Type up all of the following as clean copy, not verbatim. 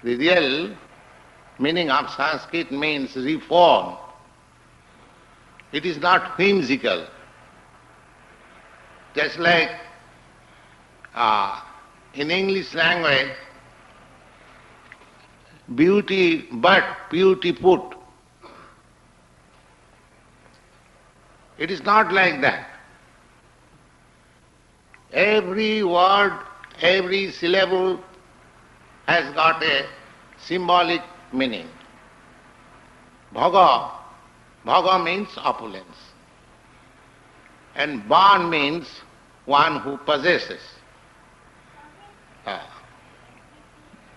The real meaning of Sanskrit means reform. It is not whimsical. Just like in English language, beauty but, beauty put. It is not like that. Every word, every syllable has got a symbolic meaning. Bhaga, bhaga means opulence. And ban means one who possesses.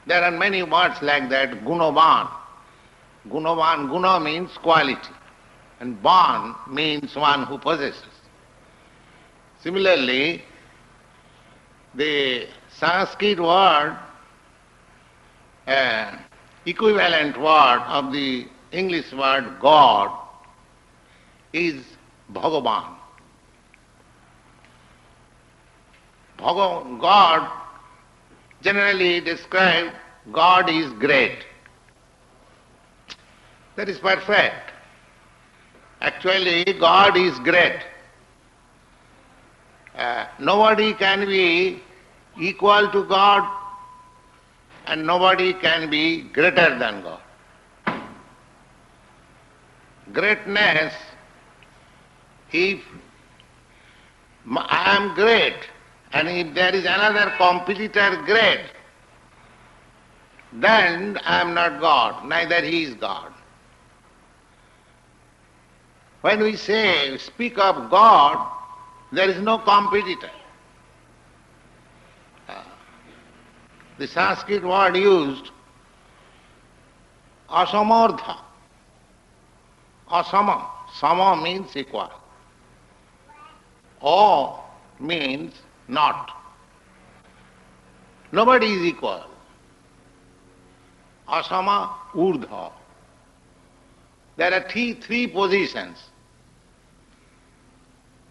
There are many words like that, gunavan. Gunavan, guna means quality. And ban means one who possesses. Similarly, the Sanskrit word, equivalent word of the English word God, is Bhagavan. God generally described God is great. That is perfect. Actually, God is great. Nobody can be equal to God and nobody can be greater than God. Greatness, if I am great and if there is another competitor great, then I am not God, neither he is God. When we speak of God, there is no competitor. The Sanskrit word used, asamardha. Asama. Sama means equal. A means not. Nobody is equal. Asama urdha. There are three positions.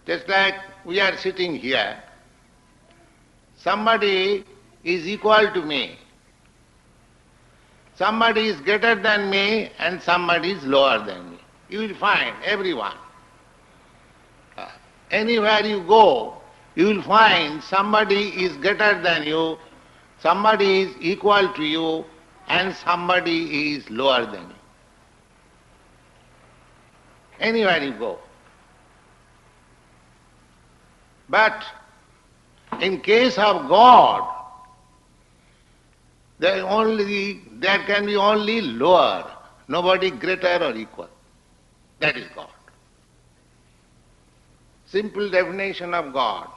Just like we are sitting here, somebody is equal to me. Somebody is greater than me and somebody is lower than me. You will find everyone. Anywhere you go, you will find somebody is greater than you, somebody is equal to you, and somebody is lower than you. Anywhere you go. But in case of God, there can be only lower, nobody greater or equal. That is God. Simple definition of God.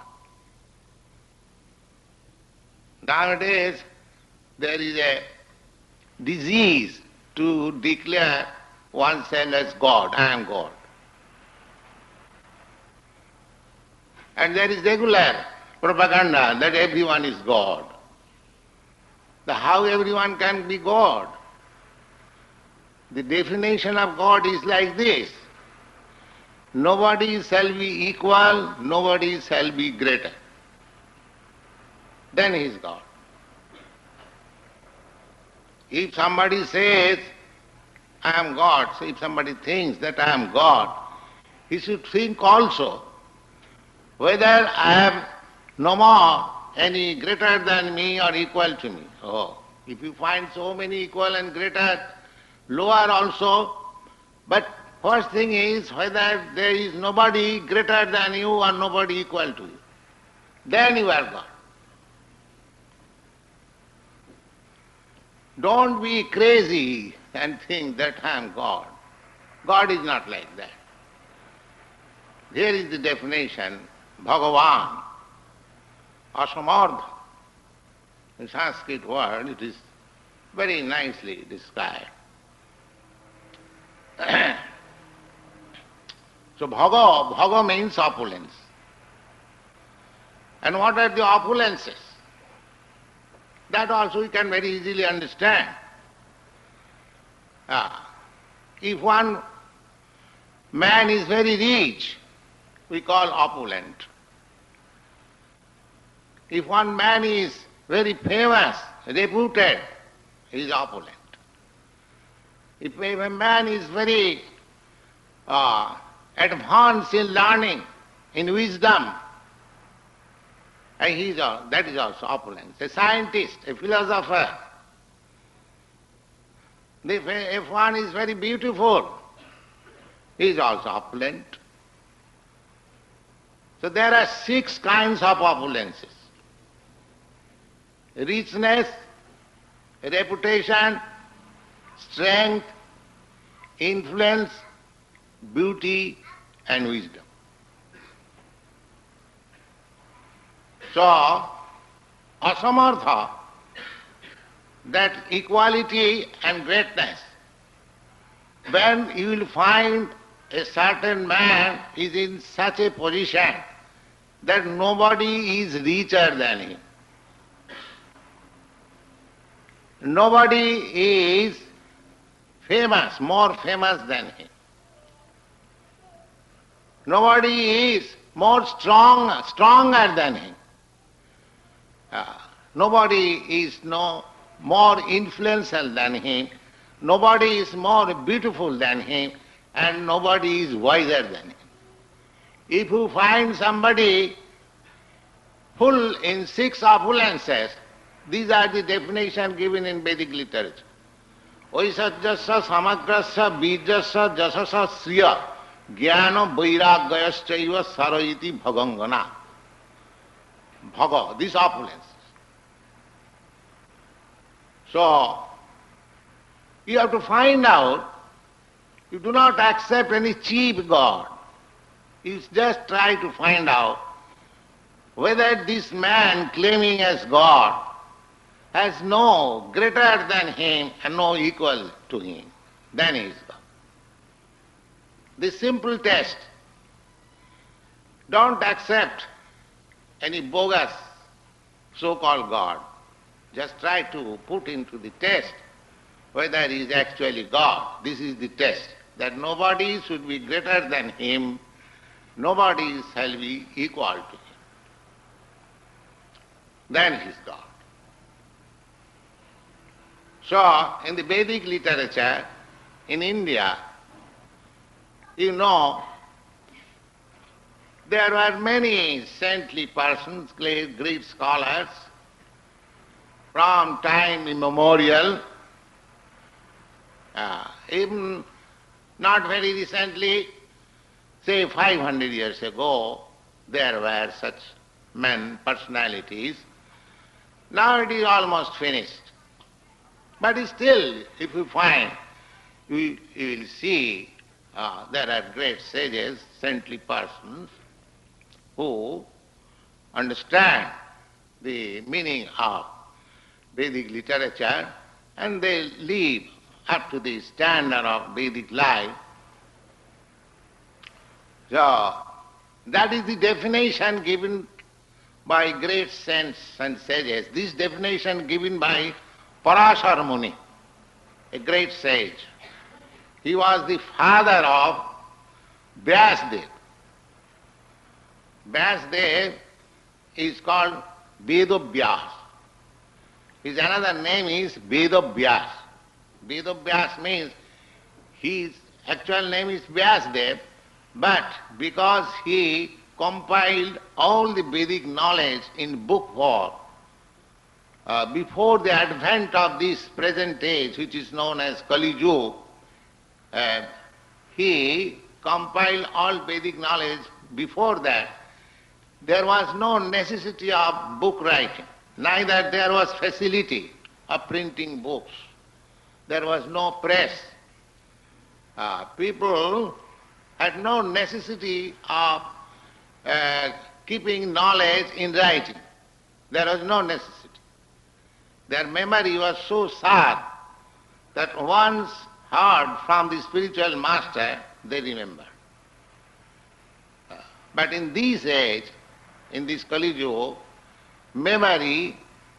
Nowadays, there is a disease to declare oneself as God. I am God. And there is regular propaganda that everyone is God. How everyone can be God? The definition of God is like this. Nobody shall be equal, nobody shall be greater. Then he is God. If somebody says, I am God, so if somebody thinks that I am God, he should think also whether I am no more any greater than me or equal to me. Oh, if you find so many equal and greater, lower also, but first thing is whether there is nobody greater than you or nobody equal to you. Then you are God. Don't be crazy and think that I am God. God is not like that. Here is the definition, Bhagavan, asamardha. In Sanskrit word, it is very nicely described. So bhaga means opulence. And what are the opulences? That also you can very easily understand. If one man is very rich, we call opulent. If one man is very famous, reputed, he is opulent. If a man is very advanced in learning, in wisdom, that is also opulence. A scientist, a philosopher. If one is very beautiful, he is also opulent. So there are 6 kinds of opulences. Richness, reputation, strength, influence, beauty and wisdom. So, asamartha, that equality and greatness, when you will find a certain man is in such a position that nobody is richer than him. Nobody is famous, more famous than him. Nobody is stronger than him. Nobody is more influential than him. Nobody is more beautiful than him. And nobody is wiser than him. If you find somebody full in 6 opulences, these are the definition given in Vedic literature. Oisajyasya samagrasya bijasya jasasya sriya jnana vairagyayaschaiva sarayiti bhagangana. Bhaga, this opulence. So, you have to find out, you do not accept any cheap God. You just try to find out whether this man claiming as God has no greater than him and no equal to him. Then he is God. This simple test. Don't accept any bogus so-called God. Just try to put into the test whether he is actually God. This is the test. That nobody should be greater than him, nobody shall be equal to him. Then he is God. So, in the Vedic literature, in India, you know, there were many saintly persons, great scholars, from time immemorial, even not very recently, say 500 years ago, there were such men, personalities. Now it is almost finished. But still, if you find, you will see there are great sages, saintly persons, who understand the meaning of Vedic literature and they live up to the standard of Vedic life. So, that is the definition given by great saints and sages. This definition given by Parashar Muni, a great sage. He was the father of Vyasdev. Vyasdev is called Vedavyas. His another name is Vedavyas. Vedavyas means his actual name is Vyasdev, but because he compiled all the Vedic knowledge in book form, before the advent of this present age, which is known as Kali Yuga, he compiled all Vedic knowledge before that. There was no necessity of book writing, neither there was facility of printing books. There was no press. People had no necessity of keeping knowledge in writing. There was no necessity. Their memory was so sharp that once heard from the spiritual master, they remember. But in this age, in this Kali Yuga, memory,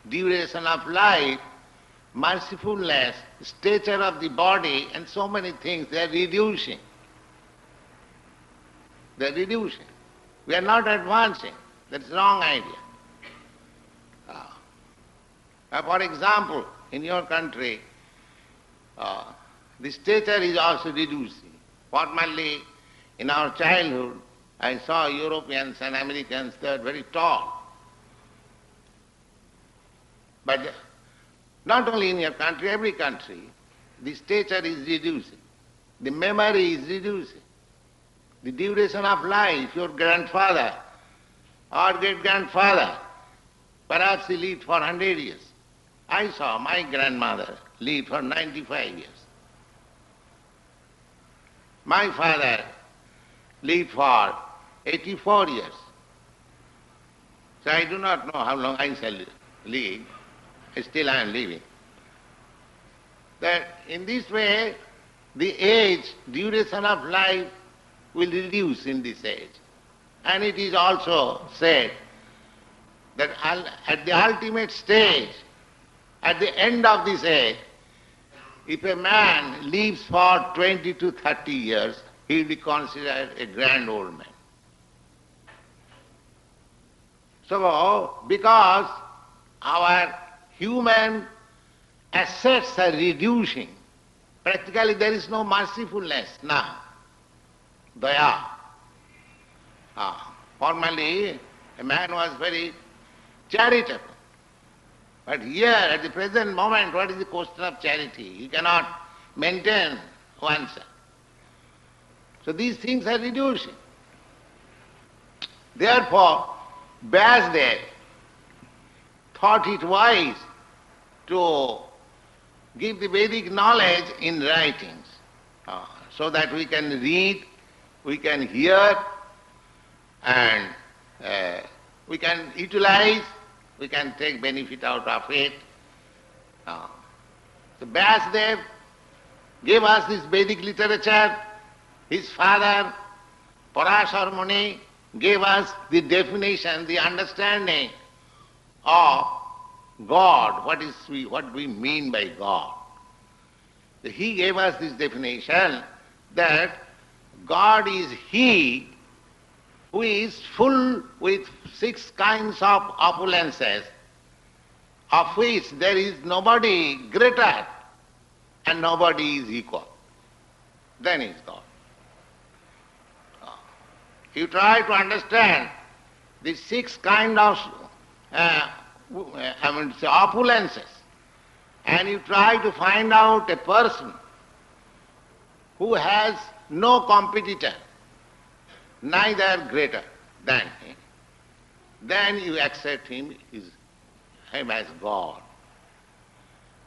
duration of life, mercifulness, stature of the body, and so many things, they are reducing. They are reducing. We are not advancing. That's wrong idea. For example, in your country, the stature is also reducing. Formerly, in our childhood, I saw Europeans and Americans, they were very tall. But not only in your country, every country, the stature is reducing. The memory is reducing. The duration of life, your grandfather or great-grandfather, perhaps he lived for 100 years. I saw my grandmother live for 95 years. My father lived for 84 years. So I do not know how long I shall live. Still I am living. That in this way, the age, duration of life will reduce in this age. And it is also said that at the ultimate stage, at the end of this age, if a man lives for 20 to 30 years, he will be considered a grand old man. So, because our human assets are reducing, practically there is no mercifulness now. Daya. Formerly, a man was very charitable. But here, at the present moment, what is the question of charity? He cannot maintain oneself. So these things are reducing. Therefore, Vyasdev thought it wise to give the Vedic knowledge in writings, so that we can read, we can hear, and we can utilize, we can take benefit out of it. So Vyasdev gave us this Vedic literature. His father, Parashar Muni, gave us the definition, the understanding of God, what we mean by God. He gave us this definition that God is He who is full with 6 kinds of opulences, of which there is nobody greater and nobody is equal. Then is God. You try to understand the 6 kinds of opulences, and you try to find out a person who has no competitor, neither greater than him, then you accept him as God.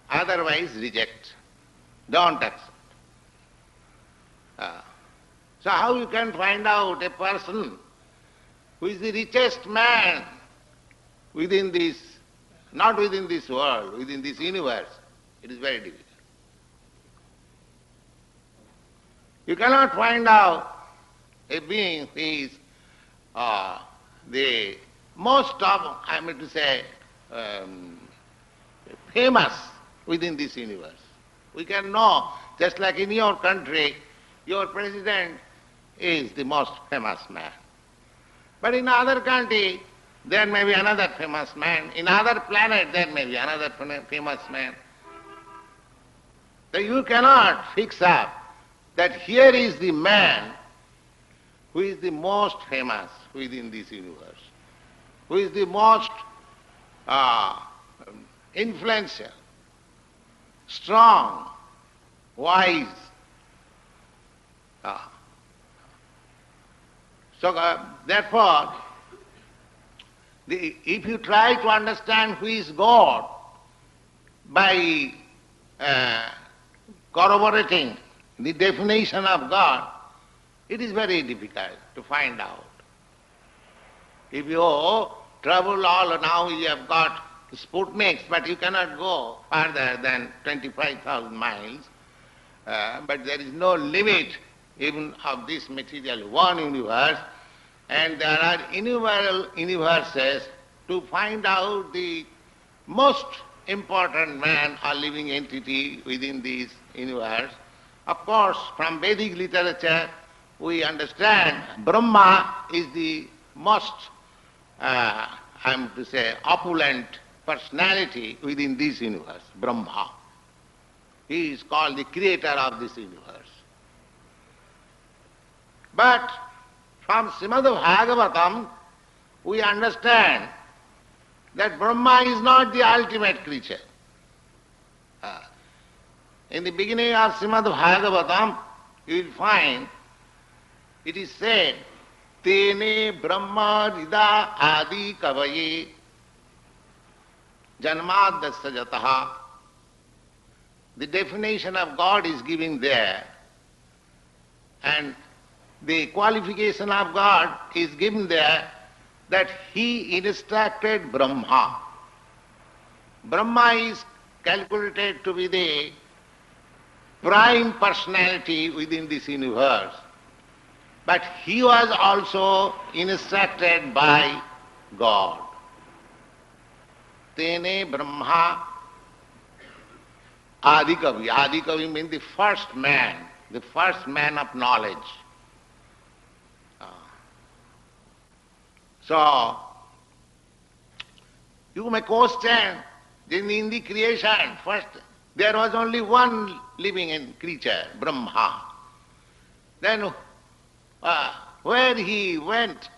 Otherwise reject, don't accept. So how you can find out a person who is the richest man within this, not within this world, within this universe? It is very difficult. You cannot find out a being who is the most famous within this universe. We can know, just like in your country, your president is the most famous man. But in other country, there may be another famous man. In other planet, there may be another famous man. So you cannot fix up that here is the man who is the most famous within this universe, who is the most influential, strong, wise. Therefore, if you try to understand who is God by corroborating the definition of God, it is very difficult to find out. If you travel all, now you have got Sputniks, but you cannot go further than 25,000 miles. But there is no limit even of this material one universe, and there are innumerable universes. To find out the most important man or living entity within this universe, of course, from Vedic literature we understand Brahma is the most, opulent personality within this universe, Brahma. He is called the creator of this universe. But from Srimad Bhagavatam, we understand that Brahma is not the ultimate creature. In the beginning of Srimad Bhagavatam, you will find it is said, Tene Brahma Rida Adi Kavaye Janmadasya Jataha. The definition of God is given there, and the qualification of God is given there that He instructed Brahma. Brahma is calculated to be the prime personality within this universe, but he was also instructed by God. Tene Brahma Adikavi. Adikavi means the first man of knowledge. So, you may question, in the creation, first there was only one living creature, Brahma. Then where he went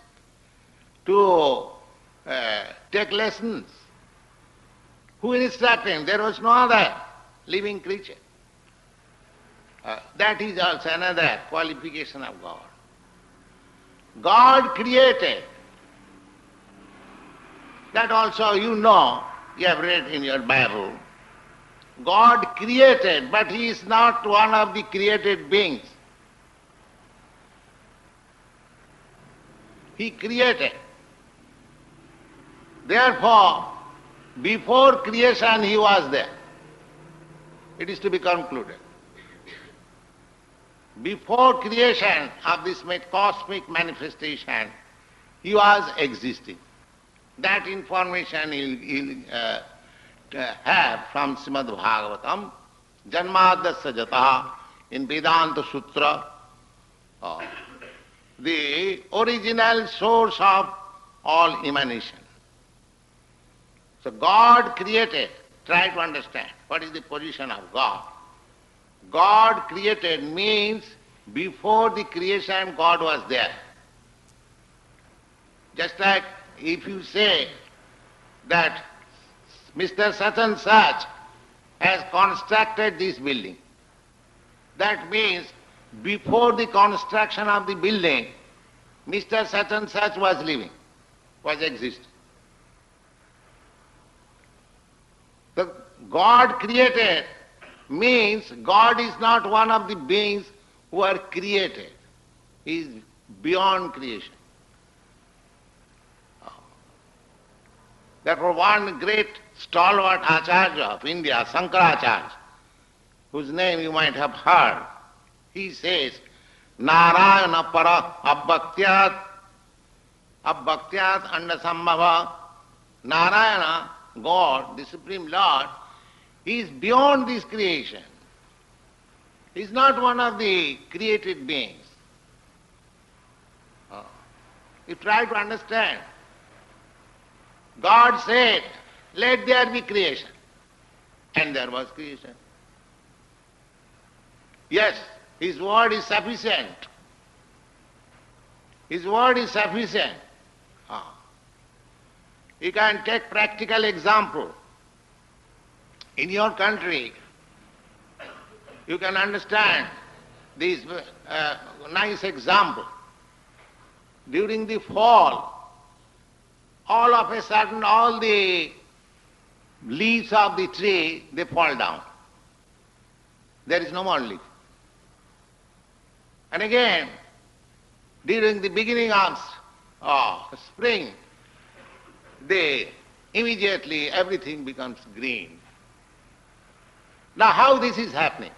to take lessons, who instructed him? There was no other living creature. That is also another qualification of God. God created. That also you know, you have read in your Bible. God created, but He is not one of the created beings. He created. Therefore, before creation He was there. It is to be concluded. Before creation of this cosmic manifestation, He was existing. That information he'll have from Srimad Bhagavatam, Janmadasya Jataha, in Vedanta Sutra, the original source of all emanation. So God created. Try to understand what is the position of God. God created means before the creation God was there. Just like if you say that Mr. Such and Such has constructed this building, that means before the construction of the building, Mr. Such and Such was living, was existing. The God created means God is not one of the beings who are created. He is beyond creation. Therefore one great stalwart Acharya of India, Shankaracharya, whose name you might have heard, he says, Narayana para abbhaktyat andasambhava. Narayana, God, the Supreme Lord, He is beyond this creation. He is not one of the created beings. You try to understand. God said, let there be creation. And there was creation. Yes, His word is sufficient. His word is sufficient. You can take practical example. In your country, you can understand this nice example. During the fall, all of a sudden all the leaves of the tree, they fall down. There is no more leaf. And again, during the beginning of spring, immediately everything becomes green. Now how this is happening?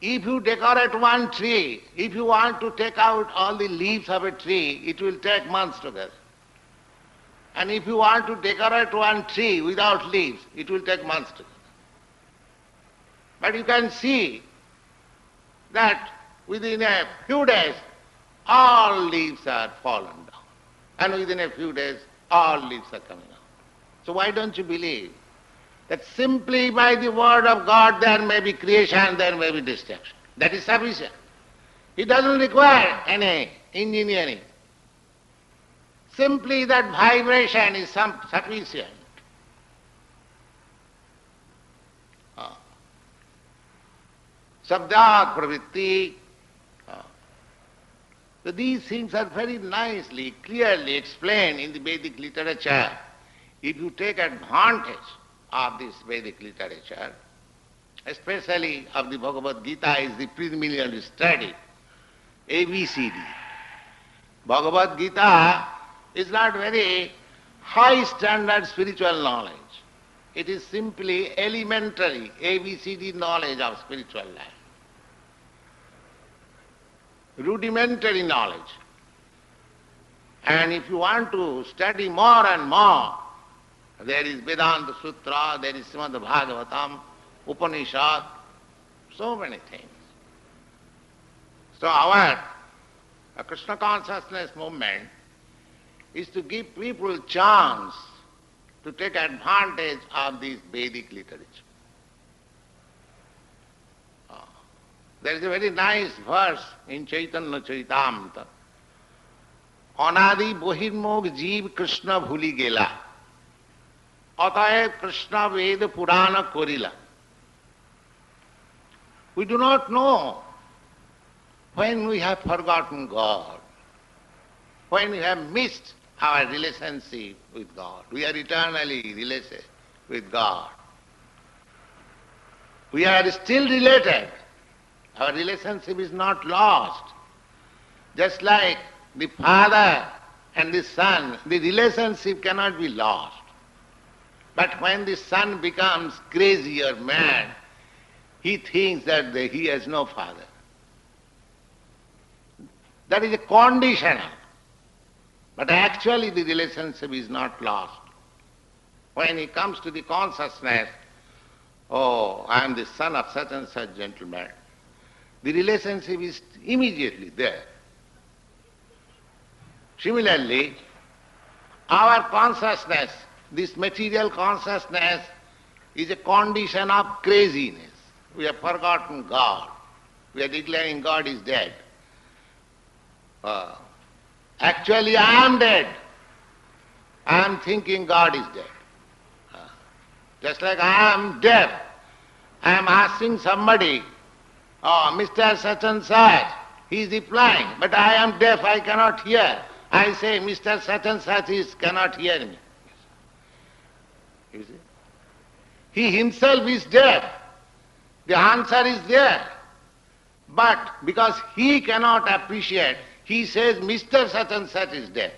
If you decorate one tree, if you want to take out all the leaves of a tree, it will take months together. And if you want to decorate one tree without leaves, it will take months together. But you can see that within a few days, all leaves are fallen down. And within a few days, all leaves are coming out. So why don't you believe that simply by the word of God there may be creation, there may be destruction? That is sufficient. It doesn't require any engineering. Simply that vibration is sufficient. Sabdat pravritti. So these things are very nicely, clearly explained in the Vedic literature. If you take advantage of this Vedic literature, especially of the Bhagavad Gita is the preliminary study, ABCD. Bhagavad Gita is not very high standard spiritual knowledge. It is simply elementary ABCD knowledge of spiritual life. Rudimentary knowledge. And if you want to study more and more, there is Vedanta Sutra, there is Srimad Bhagavatam, Upanishad, so many things. So our Krishna consciousness movement is to give people chance to take advantage of this Vedic literature. There is a very nice verse in Chaitanya Charitamrita. Anadi bohirmog jeev Krishna bhuli gela. Ataev Krishna Veda Purana korila. We do not know when we have forgotten God, when we have missed our relationship with God. We are eternally related with God. We are still related. Our relationship is not lost. Just like the father and the son, the relationship cannot be lost. But when the son becomes crazy or mad, he thinks that he has no father. That is a conditional. But actually the relationship is not lost. When he comes to the consciousness, oh, I am the son of such and such gentleman, the relationship is immediately there. Similarly, our consciousness, this material consciousness, is a condition of craziness. We have forgotten God. We are declaring God is dead. Actually, I am dead. I am thinking God is dead. Just like I am deaf. I am asking somebody, oh, Mr. Such and such, he is replying, but I am deaf, I cannot hear. I say, Mr. Such and such cannot hear me. You see? He himself is deaf. The answer is there. But because he cannot appreciate, he says, Mr. Such and such is dead.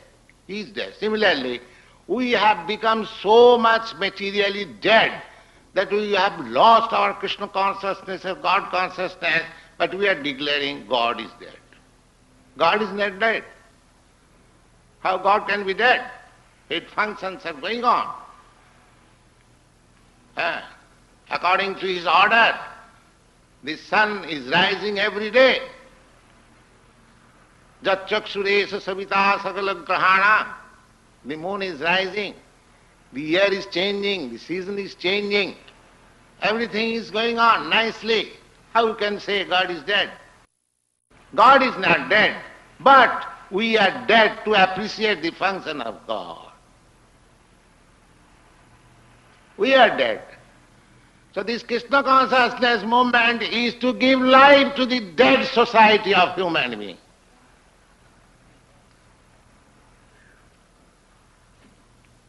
He is dead. Similarly, we have become so much materially dead that we have lost our Krishna consciousness or God consciousness, but we are declaring God is dead. God is not dead. How God can be dead? Its functions are going on. According to his order, the sun is rising every day. Jat chakshuresa savita sakala grahana. The moon is rising. The year is changing. The season is changing. Everything is going on nicely. How you can say God is dead? God is not dead, but we are dead to appreciate the function of God. We are dead. So this Krishna consciousness movement is to give life to the dead society of human beings.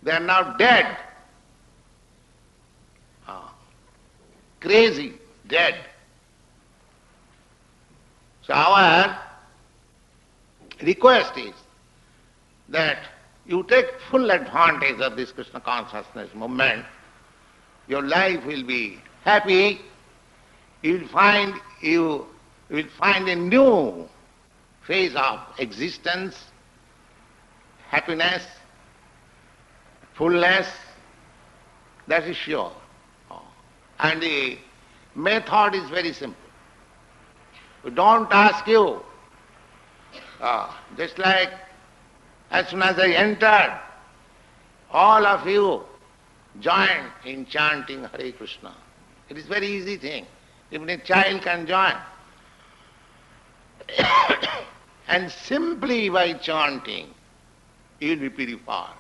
They are now dead, crazy, dead. So our request is that you take full advantage of this Krishna consciousness movement. Your life will be happy. You will find a new phase of existence, happiness, fullness, that is sure. And the method is very simple. We don't ask you, just like as soon as I entered, all of you join in chanting Hare Krishna. It is very easy thing. Even a child can join. And simply by chanting, you will be purified.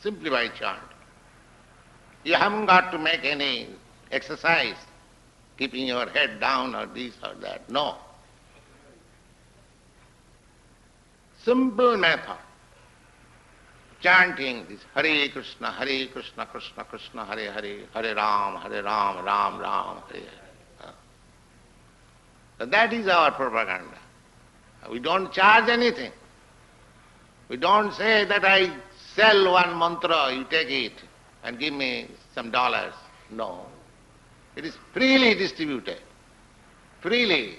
Simply by chanting. You haven't got to make any exercise, keeping your head down or this or that. No. Simple method. Chanting this Hare Krishna, Krishna Krishna, Hare Hare, Hare Ram, Ram Ram, Hare Hare. So that is our propaganda. We don't charge anything. We don't say that I sell one mantra, you take it and give me some dollars. No. It is freely distributed. Freely.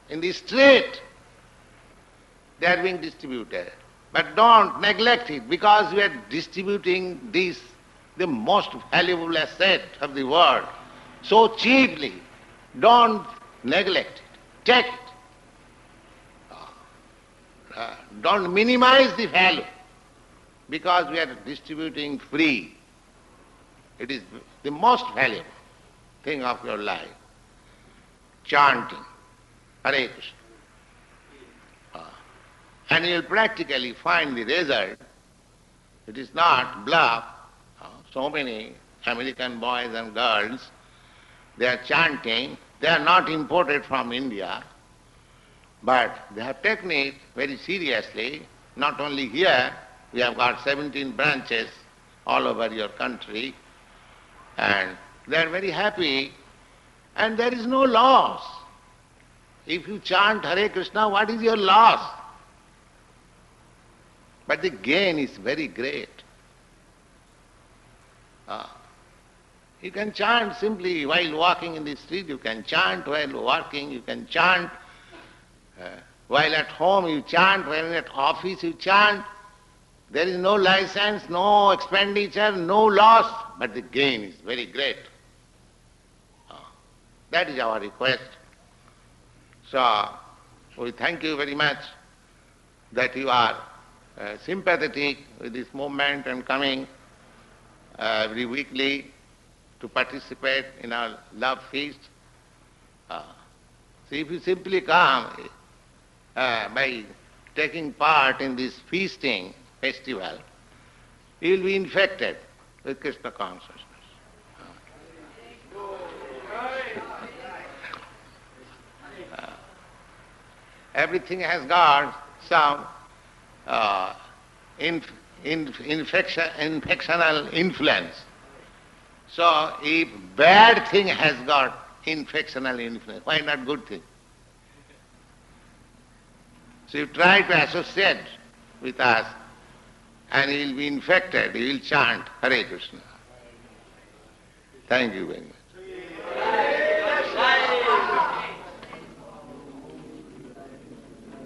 In the street, they are being distributed. But don't neglect it, because we are distributing this, the most valuable asset of the world, so cheaply. Don't neglect it. Take it. Don't minimize the value, because we are distributing free. It is the most valuable thing of your life. Chanting Hare Krishna. And you will practically find the result. It is not bluff. So many American boys and girls, they are chanting. They are not imported from India, but they have taken it very seriously. Not only here, we have got 17 branches all over your country, and they are very happy, and there is no loss. If you chant Hare Krishna, what is your loss? But the gain is very great. You can chant simply while walking in the street, you can chant while working, you can chant while at home, you chant while at office, you chant. There is no license, no expenditure, no loss, but the gain is very great. That is our request. So, we thank you very much that you are sympathetic with this movement and coming every weekly to participate in our love feast. So if you simply come by taking part in this feasting festival, you will be infected with Krishna consciousness. Everything has got some infectional influence. So if bad thing has got infectional influence, why not good thing? So you try to associate with us and you will be infected, you will chant Hare Krishna. Thank you very much.